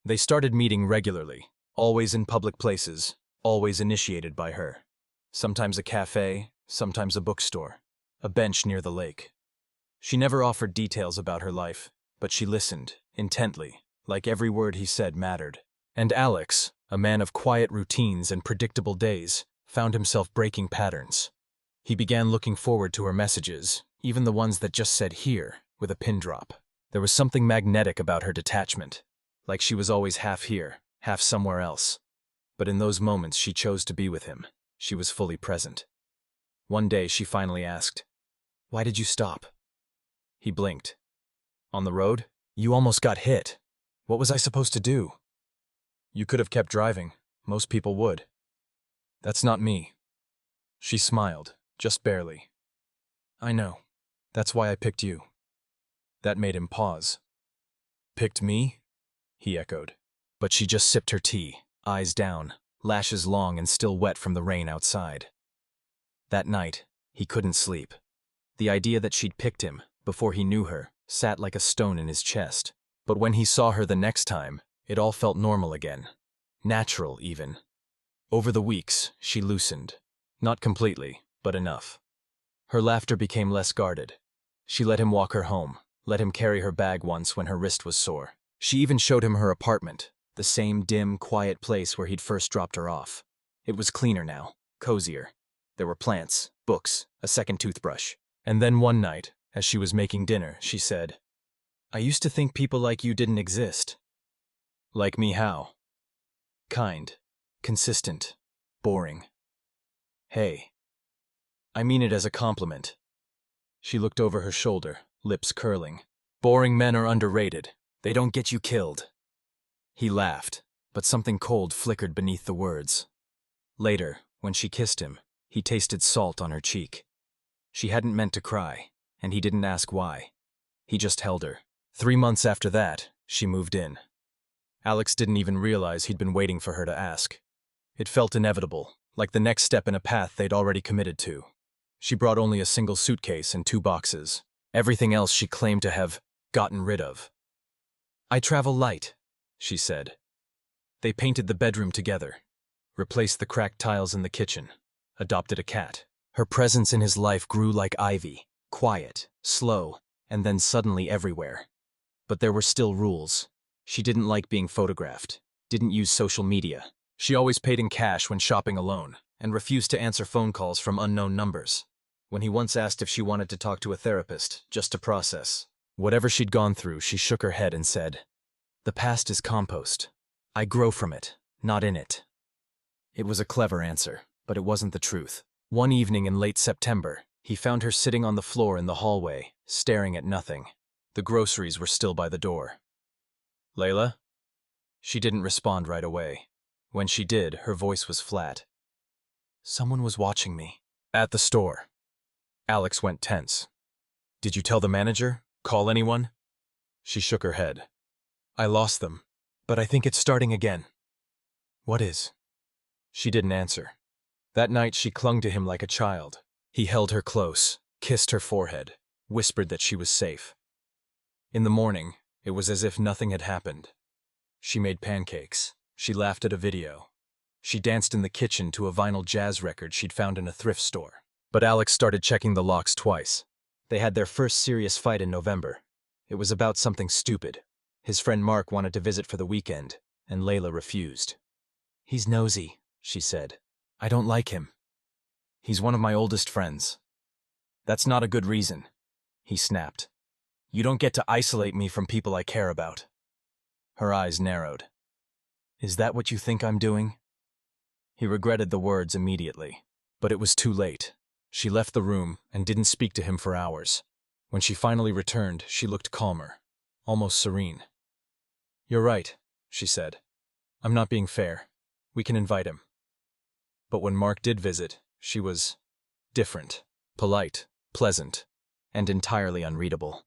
They started meeting regularly, always in public places, always initiated by her. Sometimes a cafe, sometimes a bookstore, a bench near the lake. She never offered details about her life, but she listened, intently, like every word he said mattered. And Alex, a man of quiet routines and predictable days, found himself breaking patterns. He began looking forward to her messages, even the ones that just said "here" with a pin drop. There was something magnetic about her detachment, like she was always half here, half somewhere else. But in those moments she chose to be with him. She was fully present. One day she finally asked, "Why did you stop?" He blinked. "On the road? You almost got hit. What was I supposed to do?" "You could have kept driving. Most people would." "That's not me." She smiled, just barely. "I know. That's why I picked you." That made him pause. "Picked me?" he echoed. But she just sipped her tea, eyes down, lashes long and still wet from the rain outside. That night, he couldn't sleep. The idea that she'd picked him, before he knew her, sat like a stone in his chest. But when he saw her the next time, it all felt normal again. Natural, even. Over the weeks, she loosened. Not completely, but enough. Her laughter became less guarded. She let him walk her home, let him carry her bag once when her wrist was sore. She even showed him her apartment, the same dim, quiet place where he'd first dropped her off. It was cleaner now, cozier. There were plants, books, a second toothbrush. And then one night, as she was making dinner, she said, "I used to think people like you didn't exist." "Like me how?" "Kind, consistent, boring." "Hey. I mean it as a compliment." She looked over her shoulder, lips curling. "Boring men are underrated. They don't get you killed." He laughed, but something cold flickered beneath the words. Later, when she kissed him, he tasted salt on her cheek. She hadn't meant to cry, and he didn't ask why. He just held her. 3 months after that, she moved in. Alex didn't even realize he'd been waiting for her to ask. It felt inevitable, like the next step in a path they'd already committed to. She brought only a single suitcase and 2 boxes. Everything else she claimed to have gotten rid of. "I travel light," she said. They painted the bedroom together, replaced the cracked tiles in the kitchen, adopted a cat. Her presence in his life grew like ivy, quiet, slow, and then suddenly everywhere. But there were still rules. She didn't like being photographed, didn't use social media. She always paid in cash when shopping alone, and refused to answer phone calls from unknown numbers. When he once asked if she wanted to talk to a therapist, just to process whatever she'd gone through, she shook her head and said, "The past is compost. I grow from it, not in it." It was a clever answer, but it wasn't the truth. One evening in late September, he found her sitting on the floor in the hallway, staring at nothing. The groceries were still by the door. "Layla?" She didn't respond right away. When she did, her voice was flat. "Someone was watching me." "At the store." Alex went tense. "Did you tell the manager? Call anyone?" She shook her head. "I lost them, but I think it's starting again." "What is?" She didn't answer. That night she clung to him like a child. He held her close, kissed her forehead, whispered that she was safe. In the morning, it was as if nothing had happened. She made pancakes. She laughed at a video. She danced in the kitchen to a vinyl jazz record she'd found in a thrift store. But Alex started checking the locks twice. They had their first serious fight in November. It was about something stupid. His friend Mark wanted to visit for the weekend, and Layla refused. "He's nosy," she said. "I don't like him." "He's one of my oldest friends." "That's not a good reason," he snapped. "You don't get to isolate me from people I care about." Her eyes narrowed. "Is that what you think I'm doing?" He regretted the words immediately, but it was too late. She left the room and didn't speak to him for hours. When she finally returned, she looked calmer, almost serene. "You're right," she said. "I'm not being fair. We can invite him." But when Mark did visit, she was different, polite, pleasant, and entirely unreadable.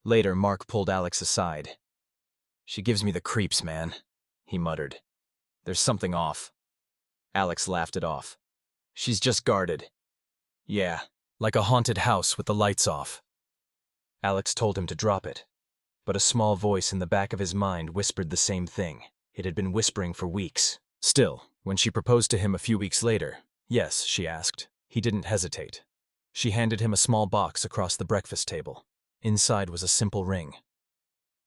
Later, Mark pulled Alex aside. "She gives me the creeps, man," he muttered. "There's something off." Alex laughed it off. "She's just guarded." "Yeah, like a haunted house with the lights off." Alex told him to drop it. but a small voice in the back of his mind whispered the same thing. It had been whispering for weeks. Still, when she proposed to him a few weeks later, yes, she asked, he didn't hesitate. She handed him a small box across the breakfast table. Inside was a simple ring.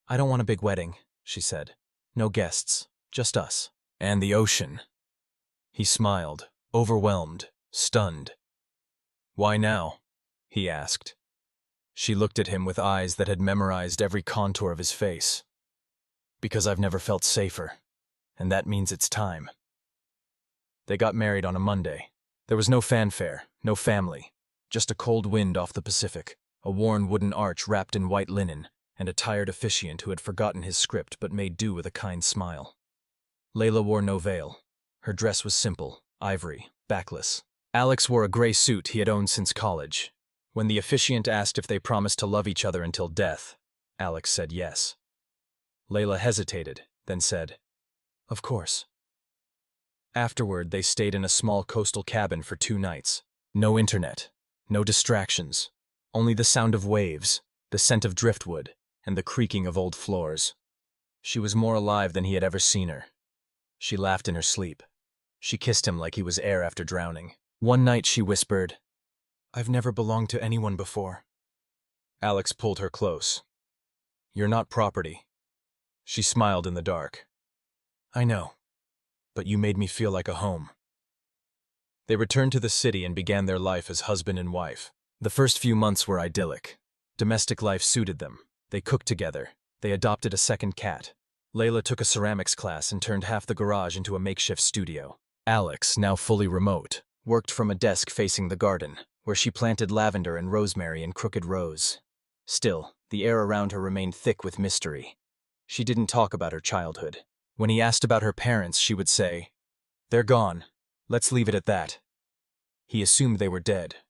"I don't want a big wedding," she said. "No guests, just us. And the ocean." He smiled, overwhelmed, stunned. "Why now?" he asked. She looked at him with eyes that had memorized every contour of his face. "Because I've never felt safer, and that means it's time." They got married on a Monday. There was no fanfare, no family, just a cold wind off the Pacific, a worn wooden arch wrapped in white linen, and a tired officiant who had forgotten his script but made do with a kind smile. Layla wore no veil. Her dress was simple, ivory, backless. Alex wore a gray suit he had owned since college. When the officiant asked if they promised to love each other until death, Alex said yes. Layla hesitated, then said, "Of course." Afterward, they stayed in a small coastal cabin for 2 nights. No internet, no distractions, only the sound of waves, the scent of driftwood, and the creaking of old floors. She was more alive than he had ever seen her. She laughed in her sleep. She kissed him like he was air after drowning. One night she whispered, "I've never belonged to anyone before." Alex pulled her close. "You're not property." She smiled in the dark. "I know, but you made me feel like a home." They returned to the city and began their life as husband and wife. The first few months were idyllic. Domestic life suited them. They cooked together. They adopted a second cat. Layla took a ceramics class and turned half the garage into a makeshift studio. Alex, now fully remote, worked from a desk facing the garden, where she planted lavender and rosemary in crooked rows. Still, the air around her remained thick with mystery. She didn't talk about her childhood. When he asked about her parents, she would say, "They're gone. Let's leave it at that." He assumed they were dead,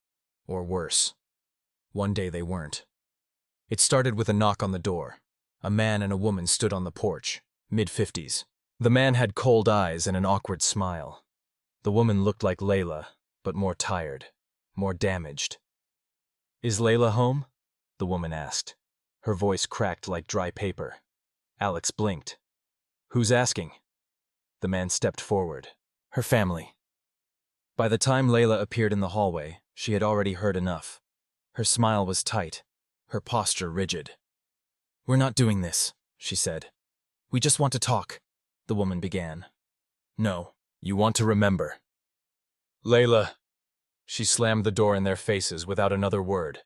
or worse. One day they weren't. It started with a knock on the door. A man and a woman stood on the porch, mid-50s. The man had cold eyes and an awkward smile. The woman looked like Layla, but more tired, more damaged. "Is Layla home?" the woman asked. Her voice cracked like dry paper. Alex blinked. "Who's asking?" The man stepped forward. "Her family." By the time Layla appeared in the hallway, she had already heard enough. Her smile was tight, her posture rigid. "We're not doing this," she said. "We just want to talk," the woman began. "No, you want to remember." "Layla." She slammed the door in their faces without another word.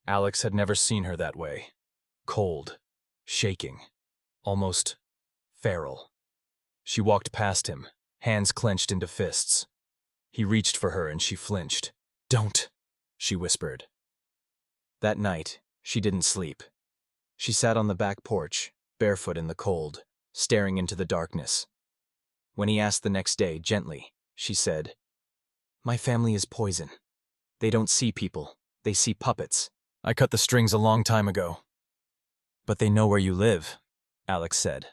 Alex had never seen her that way. Cold, shaking, almost feral. She walked past him, hands clenched into fists. He reached for her and she flinched. "Don't," she whispered. That night, she didn't sleep. She sat on the back porch, barefoot in the cold, staring into the darkness. When he asked the next day, gently, she said, "My family is poison. They don't see people, they see puppets. I cut the strings a long time ago." "But they know where you live," Alex said.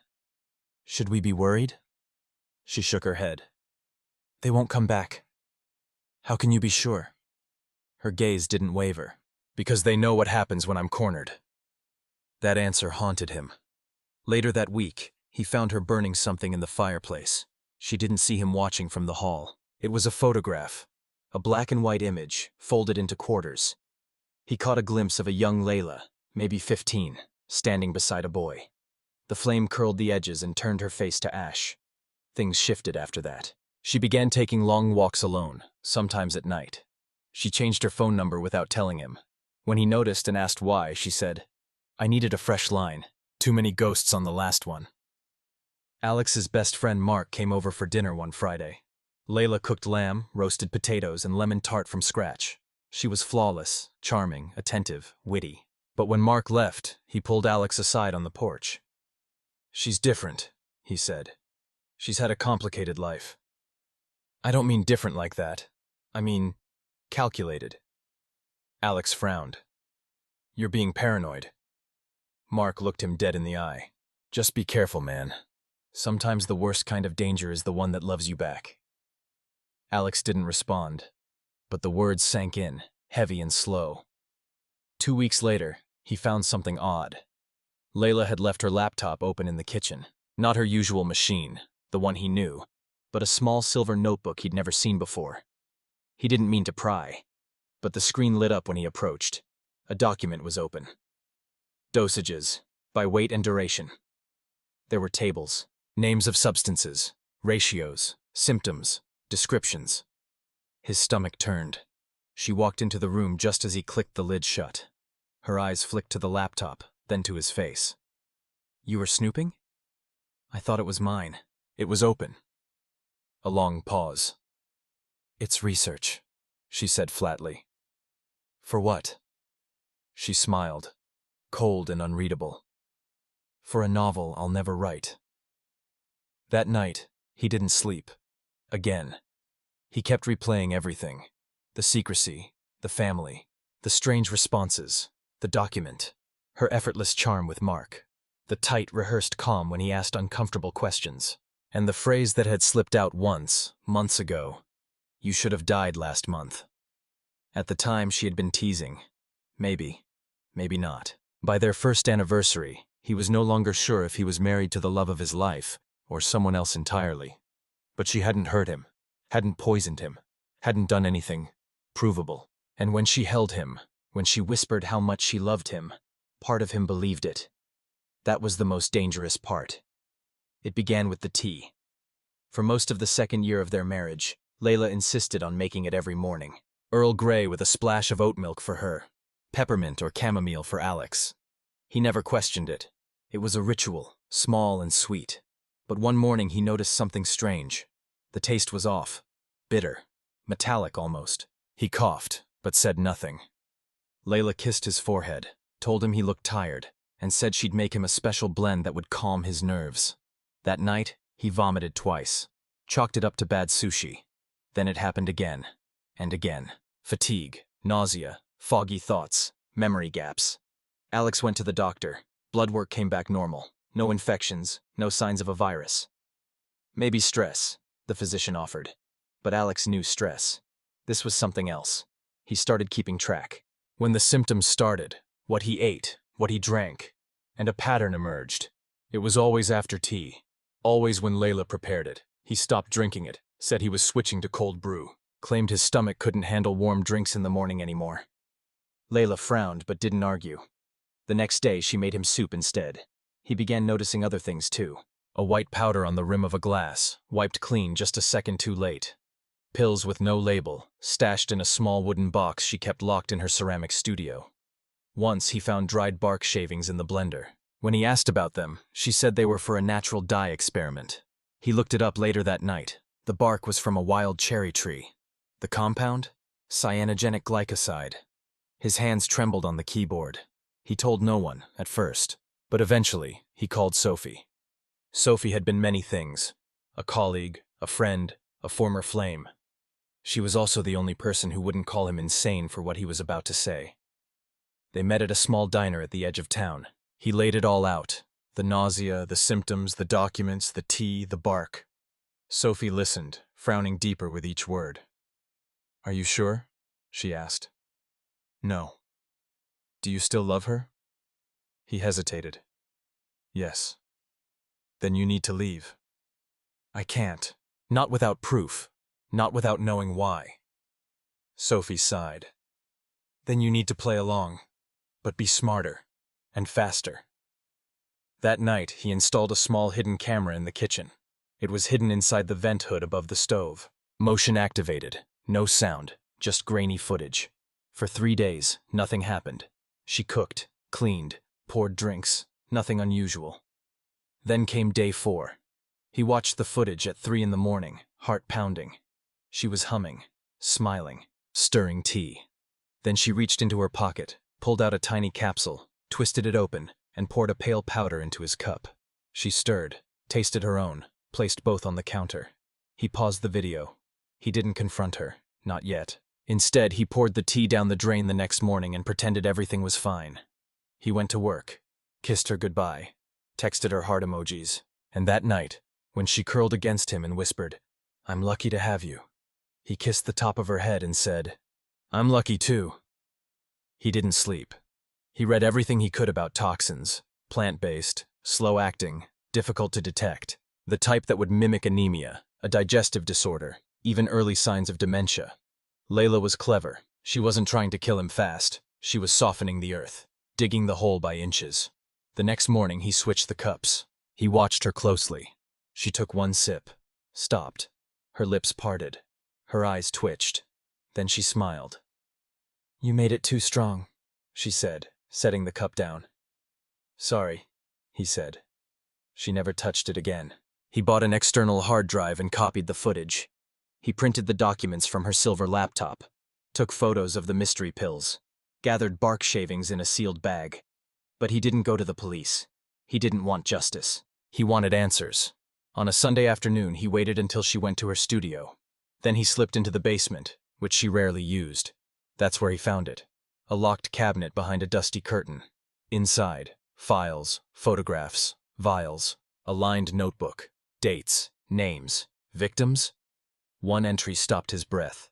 "Should we be worried?" She shook her head. "They won't come back." "How can you be sure?" Her gaze didn't waver. "Because they know what happens when I'm cornered." That answer haunted him. Later that week, he found her burning something in the fireplace. She didn't see him watching from the hall. It was a photograph, a black and white image, folded into quarters. He caught a glimpse of a young Layla, maybe 15, standing beside a boy. The flame curled the edges and turned her face to ash. Things shifted after that. She began taking long walks alone, sometimes at night. She changed her phone number without telling him. When he noticed and asked why, she said, "I needed a fresh line. Too many ghosts on the last one." Alex's best friend Mark came over for dinner one Friday. Layla cooked lamb, roasted potatoes, and lemon tart from scratch. She was flawless, charming, attentive, witty. But when Mark left, he pulled Alex aside on the porch. "She's different," he said. "She's had a complicated life." "I don't mean different like that. I mean, calculated." Alex frowned. "You're being paranoid." Mark looked him dead in the eye. "Just be careful, man. Sometimes the worst kind of danger is the one that loves you back." Alex didn't respond, but the words sank in, heavy and slow. 2 weeks later, he found something odd. Layla had left her laptop open in the kitchen. Not her usual machine, the one he knew, but a small silver notebook he'd never seen before. He didn't mean to pry, but the screen lit up when he approached. A document was open. Dosages, by weight and duration. There were tables, names of substances, ratios, symptoms, descriptions. His stomach turned. She walked into the room just as he clicked the lid shut. Her eyes flicked to the laptop, then to his face. "You were snooping? I thought it was mine. It was open." A long pause. "It's research," she said flatly. "For what?" She smiled, cold and unreadable. "For a novel I'll never write." That night, he didn't sleep. Again. He kept replaying everything. The secrecy, the family, the strange responses, the document, her effortless charm with Mark, the tight, rehearsed calm when he asked uncomfortable questions, and the phrase that had slipped out once, months ago, "You should have died last month." At the time, she had been teasing. Maybe, maybe not. By their first anniversary, he was no longer sure if he was married to the love of his life or someone else entirely. But she hadn't hurt him, hadn't poisoned him, hadn't done anything provable. And when she held him, when she whispered how much she loved him, part of him believed it. That was the most dangerous part. It began with the tea. For most of the second year of their marriage, Layla insisted on making it every morning. Earl Grey with a splash of oat milk for her, peppermint or chamomile for Alex. He never questioned it. It was a ritual, small and sweet. But one morning he noticed something strange. The taste was off, bitter, metallic almost. He coughed, but said nothing. Layla kissed his forehead, told him he looked tired, and said she'd make him a special blend that would calm his nerves. That night, he vomited twice, chalked it up to bad sushi. Then it happened again, and again. Fatigue, nausea, foggy thoughts, memory gaps. Alex went to the doctor. Blood work came back normal. No infections, no signs of a virus. "Maybe stress," the physician offered. But Alex knew stress. This was something else. He started keeping track. When the symptoms started, what he ate, what he drank, and a pattern emerged. It was always after tea. Always when Layla prepared it. He stopped drinking it, said he was switching to cold brew, claimed his stomach couldn't handle warm drinks in the morning anymore. Layla frowned but didn't argue. The next day she made him soup instead. He began noticing other things too. A white powder on the rim of a glass, wiped clean just a second too late. Pills with no label, stashed in a small wooden box she kept locked in her ceramic studio. Once he found dried bark shavings in the blender. When he asked about them, she said they were for a natural dye experiment. He looked it up later that night. The bark was from a wild cherry tree. The compound? Cyanogenic glycoside. His hands trembled on the keyboard. He told no one, at first, but eventually he called Sophie. Sophie had been many things. A colleague, a friend, a former flame. She was also the only person who wouldn't call him insane for what he was about to say. They met at a small diner at the edge of town. He laid it all out. The nausea, the symptoms, the documents, the tea, the bark. Sophie listened, frowning deeper with each word. "Are you sure?" she asked. "No." "Do you still love her?" He hesitated. "Yes." "Then you need to leave." "I can't. Not without proof. Not without knowing why." Sophie sighed. "Then you need to play along. But be smarter. And faster." That night, he installed a small hidden camera in the kitchen. It was hidden inside the vent hood above the stove. Motion activated. No sound. Just grainy footage. For 3 days, nothing happened. She cooked, cleaned, poured drinks. Nothing unusual. Then came day 4. He watched the footage at 3 in the morning, heart pounding. She was humming, smiling, stirring tea. Then she reached into her pocket, pulled out a tiny capsule, twisted it open, and poured a pale powder into his cup. She stirred, tasted her own, placed both on the counter. He paused the video. He didn't confront her, not yet. Instead, he poured the tea down the drain the next morning and pretended everything was fine. He went to work, kissed her goodbye, texted her heart emojis, and that night, when she curled against him and whispered, "I'm lucky to have you," he kissed the top of her head and said, "I'm lucky too." He didn't sleep. He read everything he could about toxins, Plant-based, slow-acting, difficult to detect. The type that would mimic anemia, a digestive disorder, even early signs of dementia. Layla was clever. She wasn't trying to kill him fast. She was softening the earth, digging the hole by inches. The next morning, he switched the cups. He watched her closely. She took one sip, stopped. Her lips parted. Her eyes twitched. Then she smiled. "You made it too strong," she said, setting the cup down. "Sorry," he said. She never touched it again. He bought an external hard drive and copied the footage. He printed the documents from her silver laptop, took photos of the mystery pills, gathered bark shavings in a sealed bag. But he didn't go to the police. He didn't want justice. He wanted answers. On a Sunday afternoon, he waited until she went to her studio. Then he slipped into the basement, which she rarely used. That's where he found it. A locked cabinet behind a dusty curtain. Inside, files, photographs, vials, a lined notebook, dates, names, victims. One entry stopped his breath.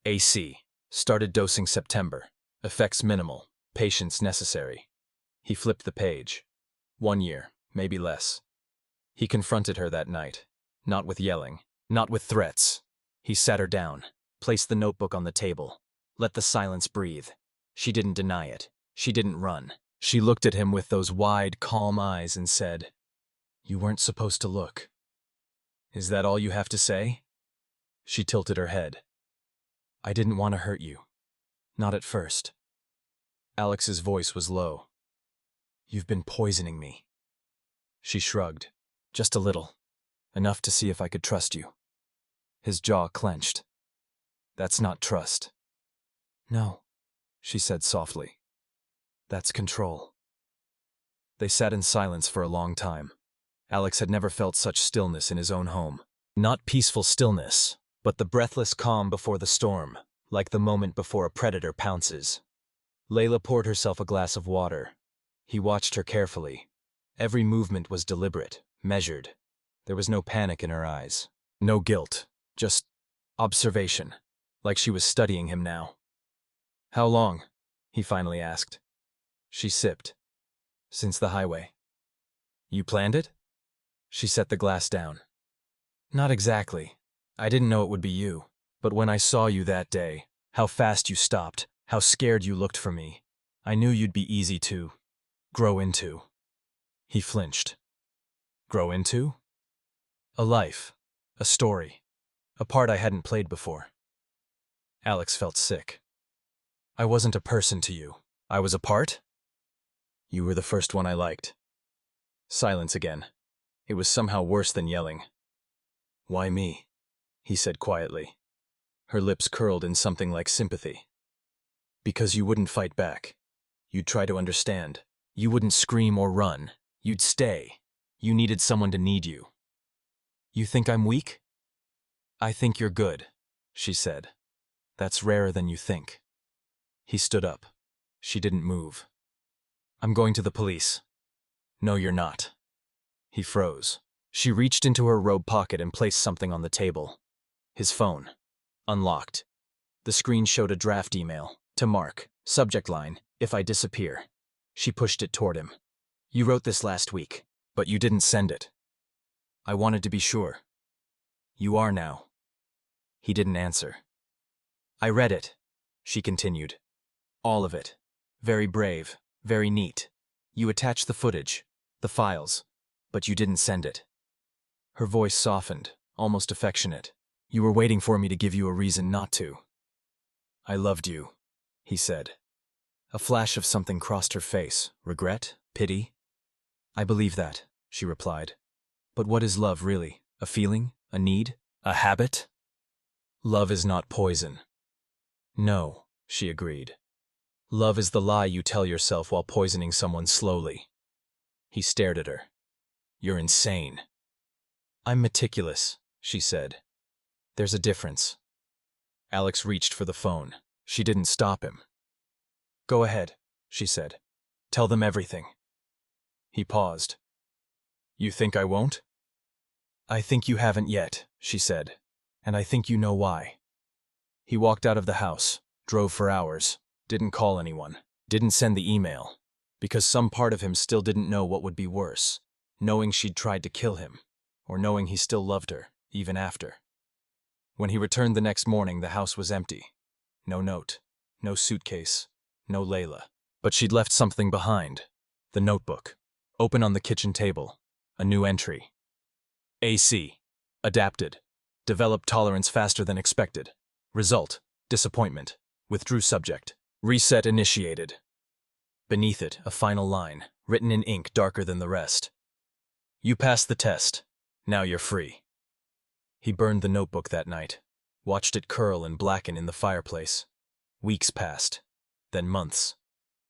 AC. Started dosing September. Effects minimal. Patience necessary. He flipped the page. 1 year, maybe less. He confronted her that night. Not with yelling. Not with threats. He sat her down, placed the notebook on the table, let the silence breathe. She didn't deny it. She didn't run. She looked at him with those wide, calm eyes and said, "You weren't supposed to look." "Is that all you have to say?" She tilted her head. "I didn't want to hurt you. Not at first." Alex's voice was low. "You've been poisoning me." She shrugged. "Just a little. Enough to see if I could trust you." His jaw clenched. "That's not trust." "No," she said softly. "That's control." They sat in silence for a long time. Alex had never felt such stillness in his own home. Not peaceful stillness, but the breathless calm before the storm, like the moment before a predator pounces. Layla poured herself a glass of water. He watched her carefully. Every movement was deliberate, measured. There was no panic in her eyes. No guilt. Just observation, like she was studying him now. "How long?" he finally asked. She sipped. "Since the highway." "You planned it?" She set the glass down. "Not exactly. I didn't know it would be you. But when I saw you that day, how fast you stopped, how scared you looked for me, I knew you'd be easy to grow into." He flinched. "Grow into?" "A life. A story. A part I hadn't played before." Alex felt sick. "I wasn't a person to you. I was a part?" "You were the first one I liked." Silence again. It was somehow worse than yelling. "Why me?" he said quietly. Her lips curled in something like sympathy. "Because you wouldn't fight back. You'd try to understand. You wouldn't scream or run. You'd stay. You needed someone to need you." "You think I'm weak?" "I think you're good," she said. "That's rarer than you think." He stood up. She didn't move. "I'm going to the police." "No, you're not." He froze. She reached into her robe pocket and placed something on the table. His phone. Unlocked. The screen showed a draft email. To Mark. Subject line, "If I disappear." She pushed it toward him. "You wrote this last week, but you didn't send it." "I wanted to be sure." "You are now." He didn't answer. "I read it," she continued. "All of it. Very brave, very neat. You attached the footage, the files, but you didn't send it." Her voice softened, almost affectionate. "You were waiting for me to give you a reason not to." "I loved you," he said. A flash of something crossed her face. Regret? Pity? "I believe that," she replied. "But what is love really? A feeling? A need? A habit?" "Love is not poison." "No," she agreed. "Love is the lie you tell yourself while poisoning someone slowly." He stared at her. "You're insane." "I'm meticulous," she said. "There's a difference." Alex reached for the phone. She didn't stop him. "Go ahead," she said. "Tell them everything." He paused. "You think I won't?" "I think you haven't yet," she said. "And I think you know why." He walked out of the house, drove for hours, didn't call anyone, didn't send the email, Because some part of him still didn't know what would be worse, knowing she'd tried to kill him, or knowing he still loved her, even after. When he returned the next morning, the house was empty. No note, no suitcase, no Layla. But she'd left something behind. The notebook, open on the kitchen table, a new entry. AC. Adapted. Developed tolerance faster than expected. Result. Disappointment. Withdrew subject. Reset initiated. Beneath it, a final line, written in ink darker than the rest. You passed the test. Now you're free. He burned the notebook that night, watched it curl and blacken in the fireplace. Weeks passed. Then months.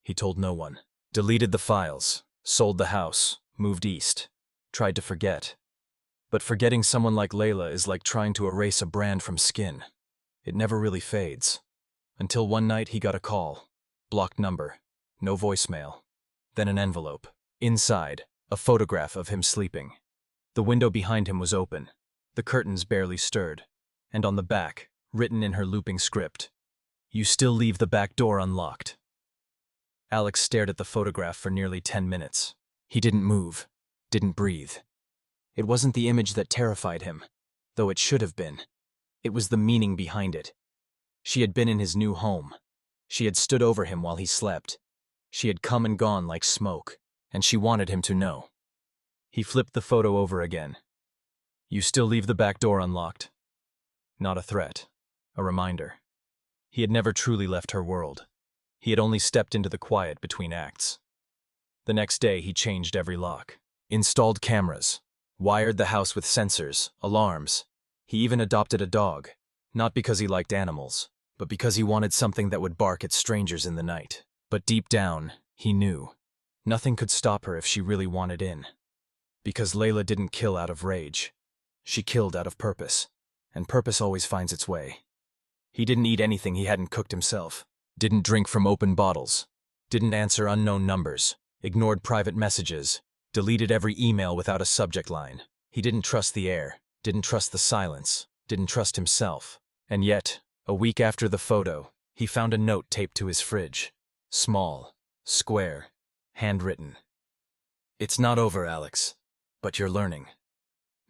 He told no one. Deleted the files, sold the house, moved east, tried to forget. But forgetting someone like Layla is like trying to erase a brand from skin. It never really fades. Until one night he got a call. Blocked number. No voicemail. Then an envelope. Inside, a photograph of him sleeping. The window behind him was open. The curtains barely stirred. And on the back, written in her looping script, "You still leave the back door unlocked." Alex stared at the photograph for nearly 10 minutes. He didn't move, didn't breathe. It wasn't the image that terrified him, though it should have been. It was the meaning behind it. She had been in his new home. She had stood over him while he slept. She had come and gone like smoke, and she wanted him to know. He flipped the photo over again. "You still leave the back door unlocked." Not a threat, a reminder. He had never truly left her world. He had only stepped into the quiet between acts. The next day, he changed every lock, installed cameras, wired the house with sensors, alarms. He even adopted a dog, not because he liked animals, but because he wanted something that would bark at strangers in the night. But deep down, he knew. Nothing could stop her if she really wanted in. Because Layla didn't kill out of rage. She killed out of purpose, and purpose always finds its way. He didn't eat anything he hadn't cooked himself, didn't drink from open bottles, didn't answer unknown numbers, ignored private messages, deleted every email without a subject line. He didn't trust the air, didn't trust the silence, didn't trust himself. And yet, a week after the photo, he found a note taped to his fridge. Small, square, handwritten. "It's not over, Alex, but you're learning."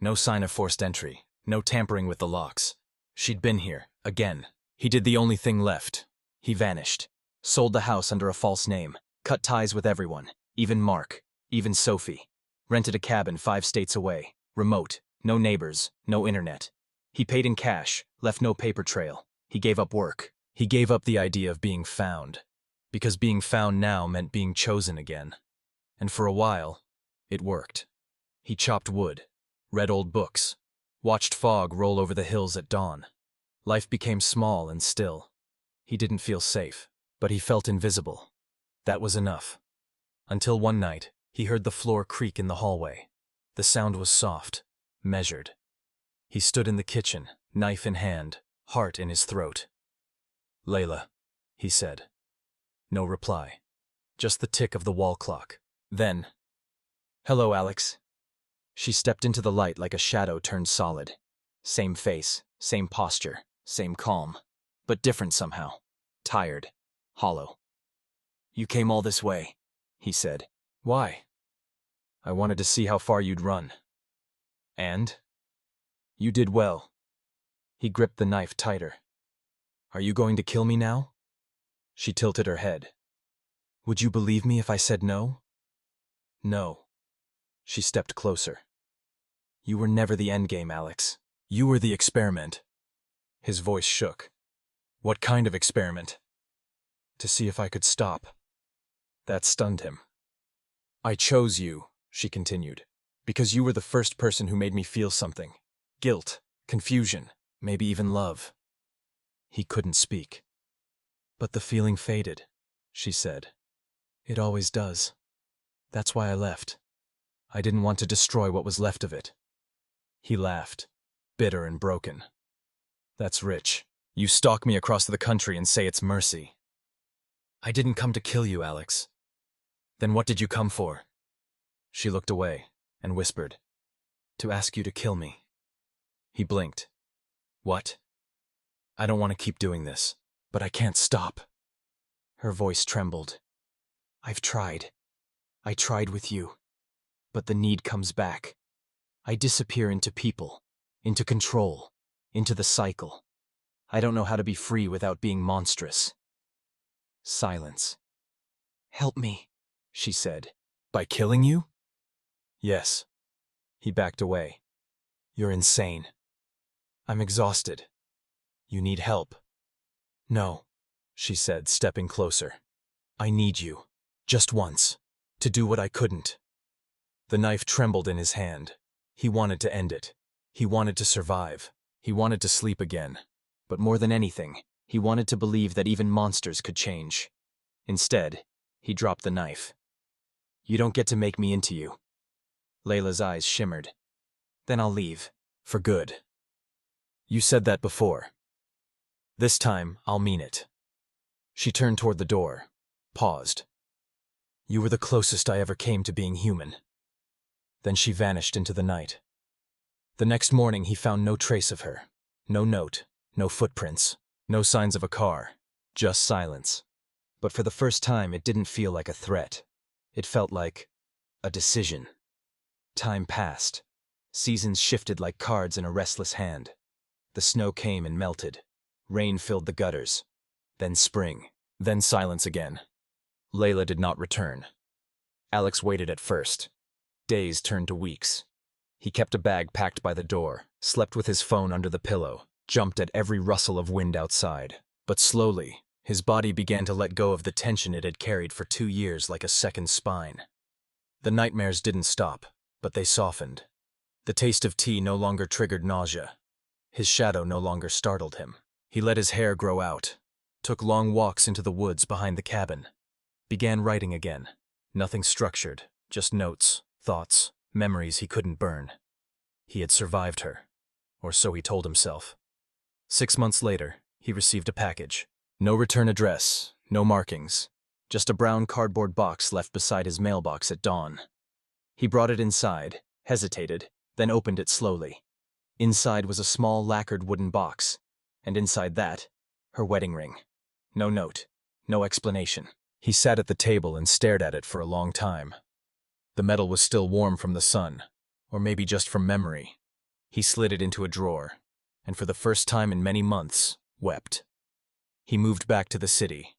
No sign of forced entry, no tampering with the locks. She'd been here, again. He did the only thing left. He vanished, sold the house under a false name, cut ties with everyone, even Mark, even Sophie. Rented a cabin 5 states away, remote, no neighbors, no internet. He paid in cash, left no paper trail. He gave up work. He gave up the idea of being found. Because being found now meant being chosen again. And for a while, it worked. He chopped wood, read old books, watched fog roll over the hills at dawn. Life became small and still. He didn't feel safe, but he felt invisible. That was enough. Until one night, he heard the floor creak in the hallway. The sound was soft, measured. He stood in the kitchen, knife in hand, heart in his throat. "Layla," he said. No reply. Just the tick of the wall clock. Then, "Hello, Alex." She stepped into the light like a shadow turned solid. Same face, same posture, same calm, but different somehow. Tired, hollow. "You came all this way," he said. "Why?" "I wanted to see how far you'd run." "And?" "You did well." He gripped the knife tighter. "Are you going to kill me now?" She tilted her head. "Would you believe me if I said no?" "No." She stepped closer. "You were never the endgame, Alex. You were the experiment." His voice shook. "What kind of experiment?" "To see if I could stop." That stunned him. "I chose you," she continued, "because you were the first person who made me feel something. Guilt, confusion, maybe even love." He couldn't speak. "But the feeling faded," she said. "It always does. That's why I left. I didn't want to destroy what was left of it." He laughed, bitter and broken. "That's rich. You stalk me across the country and say it's mercy." "I didn't come to kill you, Alex." "Then what did you come for?" She looked away and whispered, "To ask you to kill me." He blinked. "What?" "I don't want to keep doing this, but I can't stop." Her voice trembled. "I've tried. I tried with you, but the need comes back. I disappear into people, into control, into the cycle. I don't know how to be free without being monstrous. Silence. Help me, she said. By killing you? Yes. He backed away. You're insane. I'm exhausted. You need help. No, she said, stepping closer. I need you, just once, to do what I couldn't. The knife trembled in his hand. He wanted to end it. He wanted to survive. He wanted to sleep again. But more than anything, he wanted to believe that even monsters could change. Instead, he dropped the knife. You don't get to make me into you. Layla's eyes shimmered. Then I'll leave. For good. You said that before. This time, I'll mean it. She turned toward the door, paused. You were the closest I ever came to being human. Then she vanished into the night. The next morning, he found no trace of her. No note, no footprints, no signs of a car, just silence. But for the first time, it didn't feel like a threat. It felt like a decision. Time passed. Seasons shifted like cards in a restless hand. The snow came and melted. Rain filled the gutters. Then spring. Then silence again. Layla did not return. Alex waited at first. Days turned to weeks. He kept a bag packed by the door, slept with his phone under the pillow, jumped at every rustle of wind outside. But slowly, his body began to let go of the tension it had carried for 2 years like a second spine. The nightmares didn't stop, but they softened. The taste of tea no longer triggered nausea. His shadow no longer startled him. He let his hair grow out, took long walks into the woods behind the cabin, began writing again. Nothing structured, just notes, thoughts, memories he couldn't burn. He had survived her, or so he told himself. 6 months later, he received a package. No return address, no markings, just a brown cardboard box left beside his mailbox at dawn. He brought it inside, hesitated, then opened it slowly. Inside was a small lacquered wooden box, and inside that, her wedding ring. No note, no explanation. He sat at the table and stared at it for a long time. The metal was still warm from the sun, or maybe just from memory. He slid it into a drawer, and for the first time in many months, wept. He moved back to the city,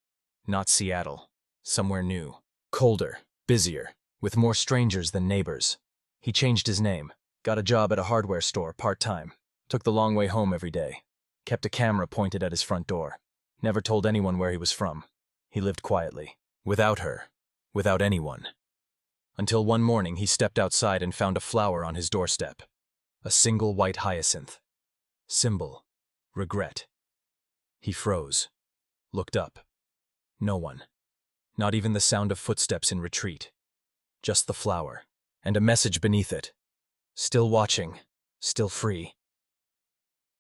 not Seattle, somewhere new, colder, busier, with more strangers than neighbors. He changed his name, got a job at a hardware store part-time, took the long way home every day, kept a camera pointed at his front door, never told anyone where he was from. He lived quietly, without her, without anyone. Until one morning he stepped outside and found a flower on his doorstep. A single white hyacinth. Symbol. Regret. He froze. Looked up. No one. Not even the sound of footsteps in retreat. Just the flower. And a message beneath it. Still watching. Still free.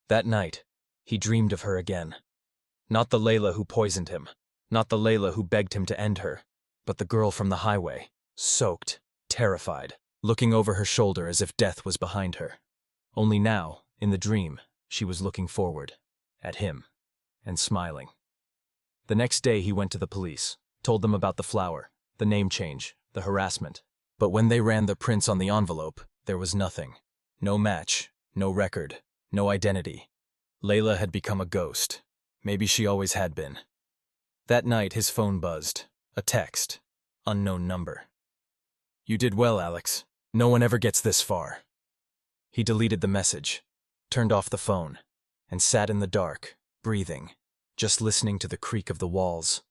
That night, he dreamed of her again. Not the Layla who poisoned him. Not the Layla who begged him to end her. But the girl from the highway. Soaked. Terrified. Looking over her shoulder as if death was behind her. Only now, in the dream, she was looking forward. At him. And smiling. The next day he went to the police. Told them about the flower. The name change. The harassment. But when they ran the prints on the envelope, there was nothing. No match. No record. No identity. Layla had become a ghost. Maybe she always had been. That night his phone buzzed. A text. Unknown number. You did well, Alex. No one ever gets this far. He deleted the message, turned off the phone, and sat in the dark, breathing, just listening to the creak of the walls.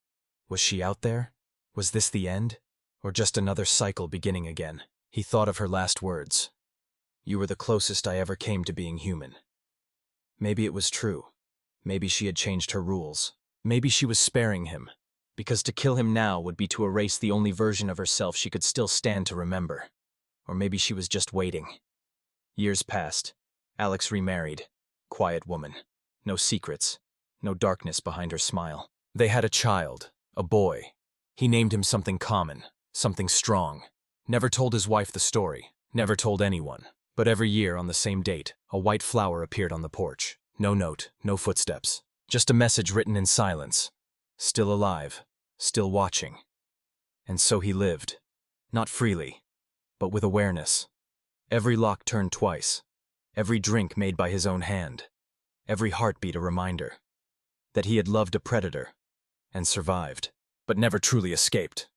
Was she out there? Was this the end? Or just another cycle beginning again? He thought of her last words. You were the closest I ever came to being human. Maybe it was true. Maybe she had changed her rules. Maybe she was sparing him, because to kill him now would be to erase the only version of herself she could still stand to remember. Or maybe she was just waiting. Years passed. Alex remarried. Quiet woman. No secrets. No darkness behind her smile. They had a child. A boy. He named him something common. Something strong. Never told his wife the story. Never told anyone. But every year on the same date, a white flower appeared on the porch. No note. No footsteps. Just a message written in silence. Still alive. Still watching. And so he lived. Not freely, but with awareness. Every lock turned twice, every drink made by his own hand, every heartbeat a reminder that he had loved a predator and survived, but never truly escaped.